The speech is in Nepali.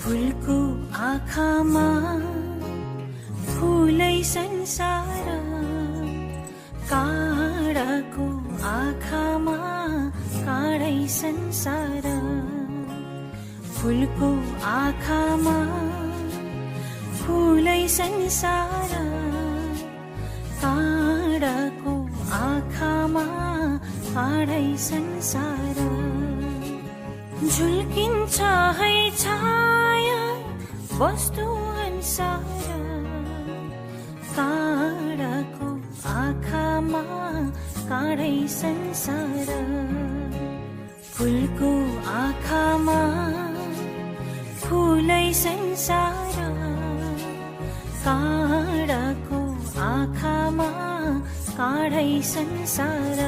फुलको आँखामा फुलै संसार, काँडाको आँखामा काँडै संसार। फुलको आँखामा फुलै संसार, काँडाको आँखामा काँडै संसार। झुल्किन्छ है छाया वस्तु अनुसार, काँडाको आँखामा काँडै संसार। फुलको आँखामा फुलै संसार, काँडाको आँखामा काँडै संसार।